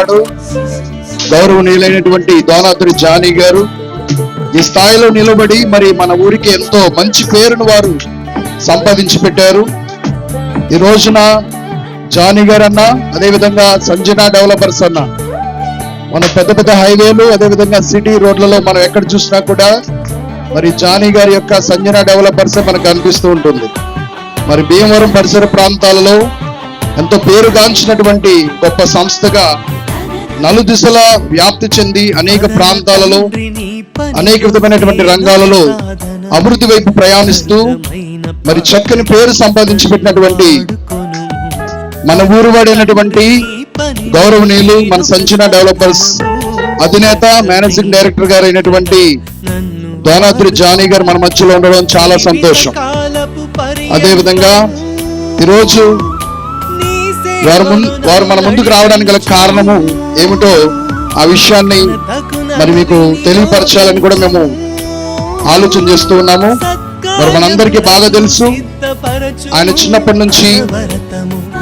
వాడు గౌరవనీయులైనటువంటి దోనాతురి జానీ గారు ఈ స్థాయిలో నిలబడి మరి మన ఊరికి ఎంతో మంచి పేరును వారు సంపాదించి పెట్టారు. ఈ రోజున జానీ గారు అన్న, అదేవిధంగా సంజన డెవలపర్స్ అన్న, మన పెద్ద పెద్ద హైవేలు అదేవిధంగా సిటీ రోడ్లలో మనం ఎక్కడ చూసినా కూడా మరి జానీ గారి యొక్క సంజన డెవలపర్స్ మనకు కనిపిస్తూ ఉంటుంది. మరి భీమవరం పరిసర ప్రాంతాలలో ఎంతో పేరుగాంచినటువంటి గొప్ప సంస్థగా నలుదిశలా వ్యాప్తి చెంది అనేక ప్రాంతాలలో అనేక విధమైనటువంటి రంగాలలో అభివృద్ధి వైపు ప్రయాణిస్తూ మరి చక్కని పేరు సంపాదించి పెట్టినటువంటి మన ఊరువాడైనటువంటి గౌరవనీయులు మన సంజన డెవలపర్స్ అధినేత మేనేజింగ్ డైరెక్టర్ గారు అయినటువంటి దోనాతురి జానీ గారు మన మధ్యలో ఉండడం చాలా సంతోషం. అదేవిధంగా ఈరోజు వారు మన ముందుకు రావడానికి గల కారణము ఏమిటో ఆ విషయాన్ని మరి మీకు తెలియపరచాలని కూడా మేము ఆలోచన చేస్తూ ఉన్నాము. మరి మనందరికీ బాగా తెలుసు, ఆయన చిన్నప్పటి నుంచి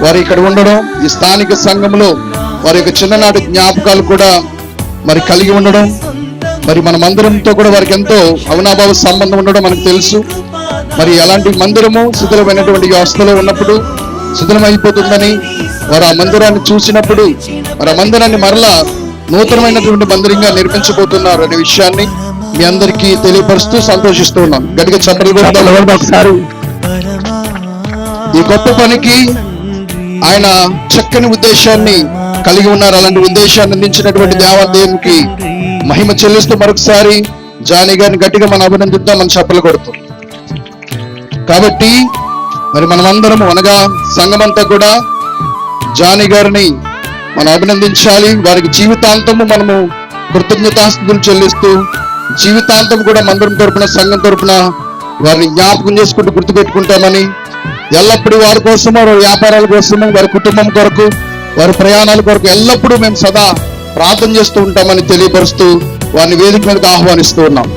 వారు ఇక్కడ ఉండడం, ఈ స్థానిక సంఘంలో వారి యొక్క చిన్ననాటి జ్ఞాపకాలు కూడా మరి కలిగి ఉండడం, మరి మన మందిరంతో కూడా వారికి ఎంతో అవినాభావ సంబంధం ఉండడం మనకు తెలుసు. మరి అలాంటి మందిరము శిథిలమైనటువంటి వ్యవస్థలో ఉన్నప్పుడు శిథిలమైపోతుందని వారు ఆ మందిరాన్ని చూసినప్పుడు మరి ఆ మందిరాన్ని మరలా నూతనమైనటువంటి మందిరంగా నిర్మించబోతున్నారు అనే విషయాన్ని మీ అందరికీ తెలియపరుస్తూ సంతోషిస్తూ ఉన్నాం. గట్టిగా చప్పట్లు కొట్టాలి ఒకసారి. ఈ గొప్ప పనికి ఆయన చక్కని ఉద్దేశాన్ని కలిగి ఉన్నారు. అలాంటి ఉద్దేశాన్ని అందించినటువంటి దేవాదేవునికి మహిమ చెల్లిస్తూ మరొకసారి జానీ గారిని గట్టిగా మనం అభినందిద్దాం, మనం చప్పట్లు కొడుతాం. కాబట్టి మరి మనమందరము అనగా సంఘమంతా కూడా జానీ గారిని మనం అభినందించాలి. వారికి జీవితాంతము మనము కృతజ్ఞతాస్తుతులు చెల్లిస్తూ జీవితాంతం కూడా మందిరం తరపున సంఘం తరపున వారిని జ్ఞాపకం చేసుకుంటూ గుర్తుపెట్టుకుంటామని, ఎల్లప్పుడూ వారి కోసము, వారి వ్యాపారాల కోసము, వారి కుటుంబం కొరకు, వారి ప్రయాణాల కొరకు ఎల్లప్పుడూ మేము సదా ప్రార్థన చేస్తూ ఉంటామని తెలియపరుస్తూ వారిని వేదిక మీదకి ఆహ్వానిస్తూ ఉన్నాం.